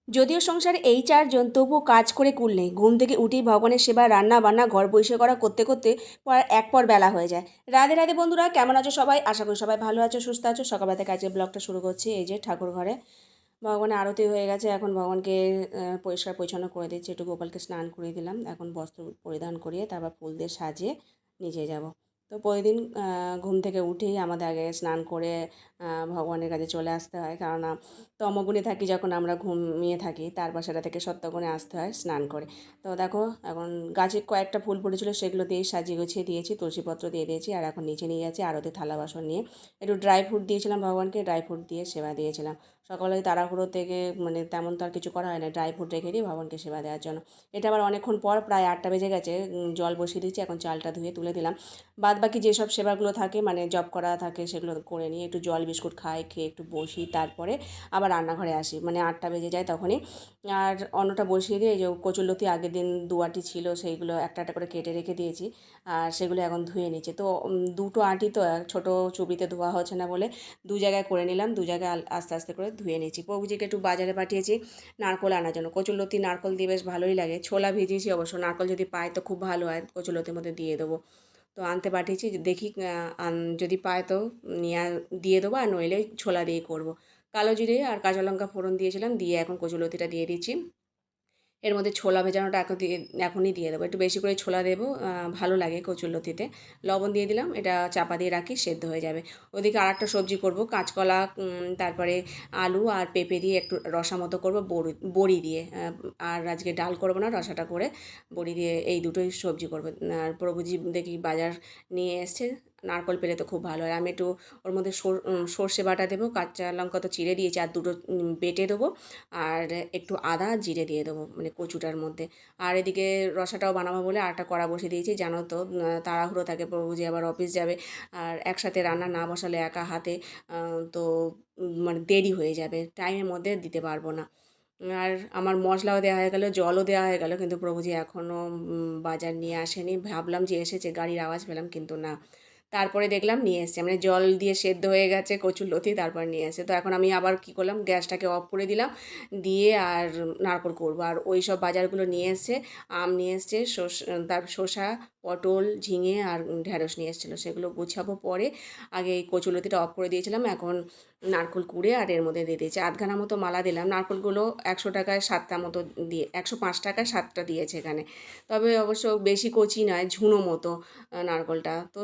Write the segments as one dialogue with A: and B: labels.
A: যদিও সংসারে এই ৪ জন তবুও কাজ করে কুল নেই। ঘুম থেকে উঠেই ভগবানের সেবা, রান্না বান্না, ঘর পরিষ্কার করা করতে করতে এক পর বেলা হয়ে যায়। রাধে রাধে বন্ধুরা, কেমন আছো সবাই? আশা করি সবাই ভালো আছো, সুস্থ আছো। সকালবেলা থেকে আজকে ব্লগটা শুরু করছি। এই যে ঠাকুর ঘরে ভগবানের আরতি হয়ে গেছে। এখন ভগবানকে পরিষ্কার পরিচ্ছন্ন করে দিচ্ছি। একটু গোপালকে স্নান করিয়ে দিলাম। এখন বস্ত্র পরিধান করিয়ে তারপর ফুল দিয়ে সাজিয়ে নিচে যাব। তো প্রতিদিন ঘুম থেকে উঠেই আমাদের আগে স্নান করে ভগবানের কাছে চলে আসতে হয়, কারণ তমগুণে থাকি যখন আমরা ঘুমিয়ে থাকি, তারপর সেটা থেকে সত্যগুণে আসতে হয় স্নান করে। তো দেখো, এখন গাছে কয়েকটা ফুল ফুটেছিল, সেগুলো দিয়ে সাজিয়ে গুছিয়ে দিয়েছি, তুলসীপত্র দিয়ে দিয়েছি। আর এখন নিচে নিয়ে যাচ্ছি আরতি থালা বাসন নিয়ে। একটু ড্রাই ফ্রুট দিয়েছিলাম ভগবানকে, ড্রাই ফ্রুট দিয়ে সেবা দিয়েছিলাম। সকালে তাড়াহুড়ো থেকে মানে তেমন তো আর কিছু করা হয় না, ড্রাই ফ্রুট রেখে দিই ভগবানকে সেবা দেওয়ার জন্য। এটা আবার অনেকক্ষণ পর, প্রায় 8টা বেজে গেছে, জল বসিয়ে দিচ্ছি। এখন চালটা ধুয়ে তুলে দিলাম। বাদ বাকি যেসব সেবাগুলো থাকে, মানে জব করা থাকে, সেগুলো করে নিয়ে একটু জল বিস্কুট খাই, খেয়ে একটু বসি, তারপরে আবার রান্নাঘরে আসি। মানে 8টা বেজে যায় তখনই। আর অন্নটা বসিয়ে দিয়ে, এই যে কচুরলতি আগের দিন 2 আটি ছিল, সেইগুলো একটা একটা করে কেটে রেখে দিয়েছি। আর সেগুলো এখন ধুয়ে নিচ্ছি। তো 2টো আটি তো ছোটো চুবড়িতে ধোয়া হচ্ছে না বলে 2 জায়গায় করে নিলাম, 2 জায়গায় আস্তে আস্তে করে ধুয়ে নিচ্ছি। প্রভুজিকে একটু বাজারে পাঠিয়েছি নারকোল আনার জন্য। কচুরলতি নারকোল দিয়ে বেশ ভালোই লাগে। ছোলা ভিজিয়েছি অবশ্য, নারকোল যদি পাই তো খুব ভালো হয়, কচুরলতির মধ্যে দিয়ে দেবো। তো আনতে পাঠিয়েছি, দেখি যদি পায় তো নিয়ে দিয়ে দেবো, আর নইলে ছোলা দিয়ে করবো। কালো জিরে আর কাঁচা লঙ্কা ফোড়ন দিয়েছিলাম, দিয়ে এখন কচুলতিটা দিয়ে দিচ্ছি। এর মধ্যে ছোলা ভেজানোটা এখনই দিয়ে দেবো। একটু বেশি করে ছোলা দেবো, ভালো লাগে কচুরলতিতে। লবণ দিয়ে দিলাম, এটা চাপা দিয়ে রাখি, সেদ্ধ হয়ে যাবে। ওদিকে আরেকটা সবজি করব, কাঁচকলা, তারপরে আলু আর পেঁপে দিয়ে একটু রসা মতো করবো, বড়ি দিয়ে। আর আজকে ডাল করবো না, রসাটা করে বড়ি দিয়ে এই দুটোই সবজি করবো। আর প্রভুজি দেখি বাজার নিয়ে এসছে, নারকল পেলে তো খুব ভালো হয়। আমি একটু ওর মধ্যে সর্ষে বাটা দেবো, কাঁচা লঙ্কা তো চিড়ে দিয়েছি, আর দুটো বেটে দেবো, আর একটু আদা জিরে দিয়ে দেবো মানে কচুটার মধ্যে। আর এদিকে রসাটাও বানাবো বলে আটা কড়া বসিয়ে দিয়েছি। জানো তো, তাড়াহুড়ো থাকে, প্রভুজি আবার অফিস যাবে, আর একসাথে রান্না না বসালে একা হাতে তো মানে দেরি হয়ে যাবে, টাইমের মধ্যে দিতে পারবো না। আর আমার মশলাও দেওয়া হয়ে গেলো, জলও দেওয়া হয়ে গেলো, কিন্তু প্রভুজি এখনও বাজার নিয়ে আসেনি। ভাবলাম যে এসেছে, গাড়ির আওয়াজ পেলাম, কিন্তু না। তারপরে দেখলাম নিয়ে এসছে, মানে জল দিয়ে সেদ্ধ হয়ে গেছে কচুরলতি, তারপর নিয়ে এসে। তো এখন আমি আবার কী করলাম, গ্যাসটাকে অফ করে দিলাম, দিয়ে আর নারকোল করবো। আর ওই সব বাজারগুলো নিয়ে এসছে, আম নিয়ে এসছে, তার শসা, পটল, ঝিঙে আর ঢ্যাঁড়স নিয়ে এসেছিলো, সেগুলো গুছাবো পরে। আগে এই কচুরলতিটা অফ করে দিয়েছিলাম, এখন নারকোল কুড়ে আর এর মধ্যে দিয়ে দিয়েছি। আধখানা মতো মালা দিলাম। নারকোলগুলো 100 টাকায় 7টা মতো দিয়ে, 105 টাকায় 7টা দিয়েছে এখানে। তবে অবশ্য বেশি কচি নয়, ঝুনো মতো নারকোলটা। তো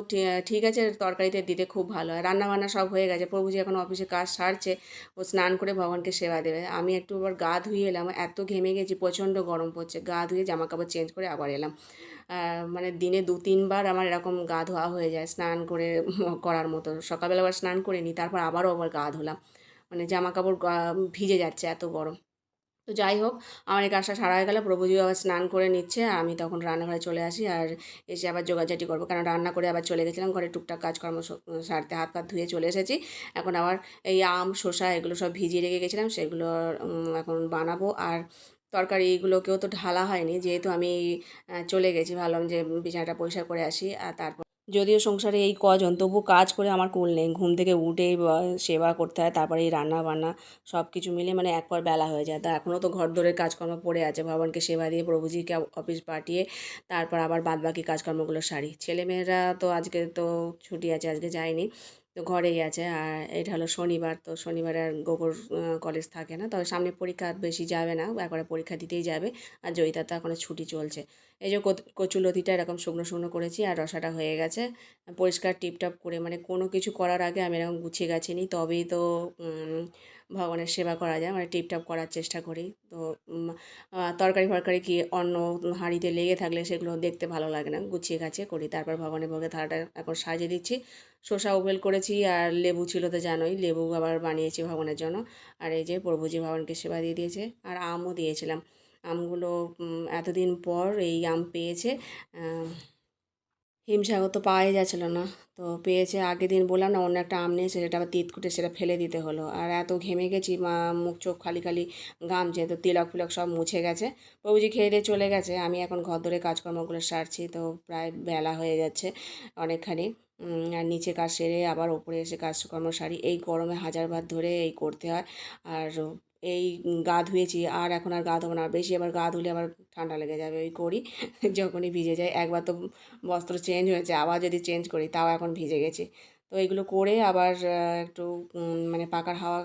A: ঠিক আছে, তরকারিতে দিতে খুব ভালো হয়। রান্নাবান্না সব হয়ে গেছে, প্রভুজি এখন অফিসে কাজ সারছে, ও স্নান করে ভগবানকে সেবা দেবে। আমি একটু আবার গা ধুয়ে এলাম, এত ঘেমে গেছি, প্রচণ্ড গরম পড়ছে। গা ধুয়ে জামা কাপড় চেঞ্জ করে আবার এলাম। মানে দিনে 2-3 বার আমার এরকম গা ধোয়া হয়ে যায়, স্নান করে করার মতো। সকালবেলা আবার স্নান করে নিই, তারপর আবার গা ধুলাম, মানে জামা কাপড় ভিজে যাচ্ছে, এত গরম। তো যাই হোক, আমার এই কাজটা সারা হয়ে গেলে প্রভুজিও আবার স্নান করে নিচ্ছে, আর আমি তখন রান্নাঘরে চলে আসি, আর এসে আবার জোগাড়জাটি করবো, কারণ রান্না করে আবার চলে গেছিলাম ঘরে টুকটাক কাজকর্ম সারতে। হাত পা ধুয়ে চলে এসেছি। এখন আবার এই আম, শসা এগুলো সব ভিজিয়ে রেখে গেছিলাম, সেগুলো এখন বানাবো। আর তরকারিগুলোকেও তো ঢালা হয়নি, যেহেতু আমি চলে গেছি, ভাবলাম যে বিছানাটা পরিষ্কার করে আসি। আর তারপর যদিও সংসারে এই কজন, তবু কাজ করে আমার কুল নেই। ঘুম থেকে উঠেই সেবা করতে হয়, তারপরে এই রান্না বান্না সব কিছু মিলে মানে একবার বেলা হয়ে যায়। তা এখনও তো ঘর দোরের কাজকর্ম পড়ে আছে, ভগবানকে সেবা দিয়ে প্রভুজিকে অফিস পাঠিয়ে তারপর আবার বাদবাকি কাজকর্মগুলো সারি। ছেলেমেয়েরা তো আজকে তো ছুটি আছে, আজকে যায়নি, তো ঘরেই আছে। আর এটা হলো শনিবার, তো শনিবারে আর গোবর কলেজ থাকে না, তবে সামনে পরীক্ষা, বেশি যাবে না, একবারে পরীক্ষা দিতেই যাবে। আর জয়িতা তো এখনও ছুটি চলছে। এই যে কচুলতিটা এরকম শুকনো শুকনো করেছি, আর রসাটা হয়ে গেছে। পরিষ্কার টিপটাপ করে, মানে কোনো কিছু করার আগে আমি এরকম গুছিয়ে গাছিয়ে নিই, তবেই তো ভগবানের সেবা করা যায়, মানে টিপটাপ করার চেষ্টা করি। তো তরকারি ফরকারি কি অন্য হাঁড়িতে লেগে থাকলে সেগুলো দেখতে ভালো লাগে না, গুছিয়ে গাছিয়ে করি। তারপর ভগবানের ভোগে থালাটা এখন সাজিয়ে দিচ্ছি। শসা ওভেল করেছি, আর লেবু ছিল তো জানোই, লেবু আবার বানিয়েছি ভগবানের জন্য। আর এই যে প্রভুজি ভগবানকে সেবা দিয়ে দিয়েছে, আর আমও দিয়েছিলাম। আমগুলো এতদিন পর এই আম পেয়েছে। হিমসাগর তো পাওয়াই যাচ্ছিল না, তো পেয়েছে। আগের দিন বললাম না, অন্য একটা আম নিয়েছে, সেটা আবার তিতকুটে, সেটা ফেলে দিতে হলো। আর এত ঘেমে গেছি, মুখ চোখ খালি খালি ঘামছে, তো তিলক ফিলক সব মুছে গেছে। প্রভুজি খেয়ে দিয়ে চলে গেছে, আমি এখন ঘর ধরে কাজকর্মগুলো সারছি। তো প্রায় বেলা হয়ে যাচ্ছে অনেকখানি। আর নিচে কাজ সেরে আবার ওপরে এসে কাজকর্ম সারি। এই গরমে 1000 বার ধরে এই করতে হয়। আর এই গা ধুয়েছি আর এখন আর গা ধোবো না, বেশি আবার গা ধুলে আবার ঠান্ডা লেগে যাবে, ওই করি যখনই ভিজে যায়। একবার তো বস্ত্র চেঞ্জ হয়েছে, আবার যদি চেঞ্জ করি তাও এখন ভিজে গেছি। তো এগুলো করে আবার একটু মানে পাখার হাওয়া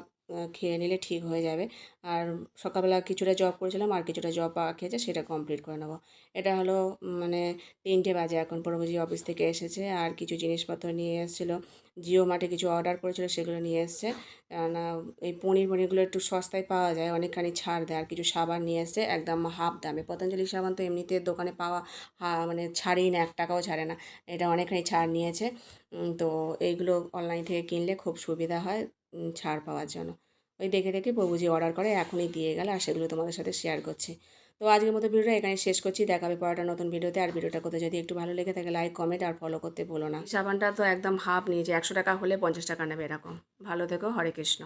A: খেয়ে নিলে ঠিক হয়ে যাবে। আর সকালবেলা কিছুটা জব করেছিলাম আর কিছুটা জব খেয়েছে, সেটা কমপ্লিট করে নেবো। এটা হলো মানে 3টে বাজে এখন, প্রভুজি অফিস থেকে এসেছে আর কিছু জিনিসপত্র নিয়ে এসেছিলো। জিও মার্টে কিছু অর্ডার করেছিল, সেগুলো নিয়ে এসছে। কেননা এই পনিরগুলো একটু সস্তায় পাওয়া যায়, অনেকখানি ছাড় দেয়। আর কিছু সাবান নিয়ে এসছে একদম হাফ দামে। পতঞ্জলি সাবান তো এমনিতে দোকানে পাওয়া মানে ছাড়েই না, 1 টাকাও ছাড়ে না, এটা অনেকখানি ছাড় নিয়েছে। তো এইগুলো অনলাইন থেকে কিনলে খুব সুবিধা হয় ছাড় পাওয়ার জন্য। ওই দেখে দেখে প্রভুজি অর্ডার করে এখনই দিয়ে গেল, আর সেগুলো তোমাদের সাথে শেয়ার করছি। তো আজকের মতো ভিডিওটা এখানে শেষ করছি, দেখাবে পরেরটা নতুন ভিডিওতে। আর ভিডিওটা করতে যদি একটু ভালো লেগে থাকে লাইক কমেন্ট আর ফলো করতে ভুলো না। সাবানটা তো একদম হাফ নিয়েছে, 100 টাকা হলে 50 টাকা নেবে এরকম। ভালো থেকো, হরে কৃষ্ণ।